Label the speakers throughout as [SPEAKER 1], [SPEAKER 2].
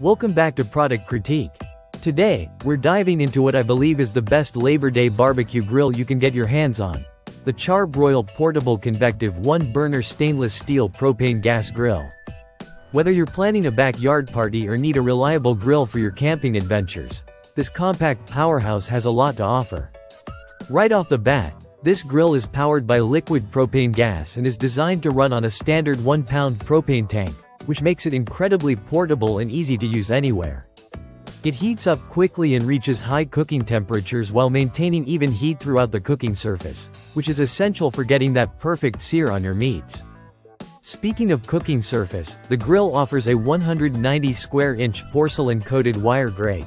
[SPEAKER 1] Welcome back to Product Critique. Today, we're diving into what I believe is the best Labor Day barbecue grill you can get your hands on. The Char-Broil Portable Convective 1-Burner Stainless Steel Propane Gas Grill. Whether you're planning a backyard party or need a reliable grill for your camping adventures, this compact powerhouse has a lot to offer. Right off the bat, this grill is powered by liquid propane gas and is designed to run on a standard 1-pound propane tank, which makes it incredibly portable and easy to use anywhere. It heats up quickly and reaches high cooking temperatures while maintaining even heat throughout the cooking surface, which is essential for getting that perfect sear on your meats. Speaking of cooking surface, the grill offers a 190 square inch porcelain-coated wire grate.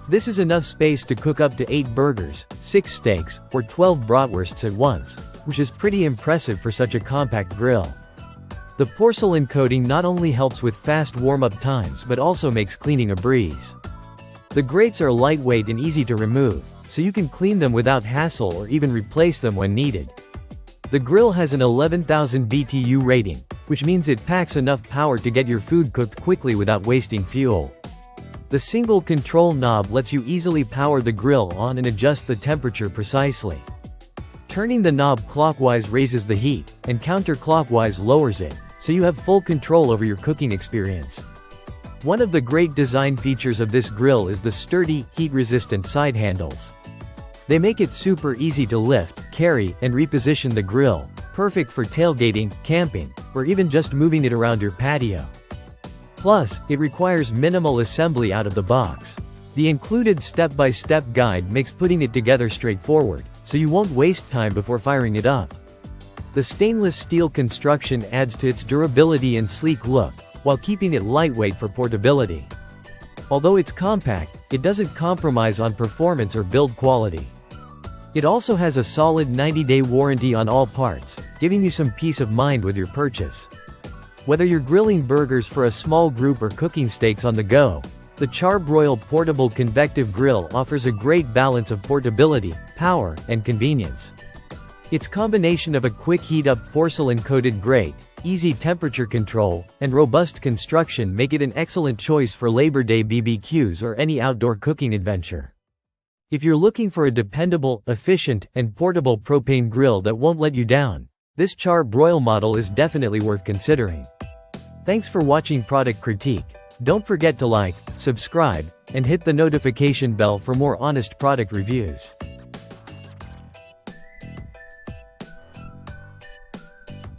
[SPEAKER 1] This is enough space to cook up to 8 burgers, 6 steaks, or 12 bratwursts at once, which is pretty impressive for such a compact grill. The porcelain coating not only helps with fast warm-up times but also makes cleaning a breeze. The grates are lightweight and easy to remove, so you can clean them without hassle or even replace them when needed. The grill has an 11,000 BTU rating, which means it packs enough power to get your food cooked quickly without wasting fuel. The single control knob lets you easily power the grill on and adjust the temperature precisely. Turning the knob clockwise raises the heat, and counterclockwise lowers it, so you have full control over your cooking experience. One of the great design features of this grill is the sturdy, heat-resistant side handles. They make it super easy to lift, carry, and reposition the grill, perfect for tailgating, camping, or even just moving it around your patio. Plus, it requires minimal assembly out of the box. The included step-by-step guide makes putting it together straightforward, so you won't waste time before firing it up. The stainless steel construction adds to its durability and sleek look, while keeping it lightweight for portability. Although it's compact, it doesn't compromise on performance or build quality. It also has a solid 90-day warranty on all parts, giving you some peace of mind with your purchase. Whether you're grilling burgers for a small group or cooking steaks on the go, the Char-Broil Portable Convective Grill offers a great balance of portability, power, and convenience. Its combination of a quick heat-up porcelain-coated grate, easy temperature control, and robust construction make it an excellent choice for Labor Day BBQs or any outdoor cooking adventure. If you're looking for a dependable, efficient, and portable propane grill that won't let you down, this Char-Broil model is definitely worth considering. Thanks for watching Product Critique. Don't forget to like, subscribe, and hit the notification bell for more honest product reviews.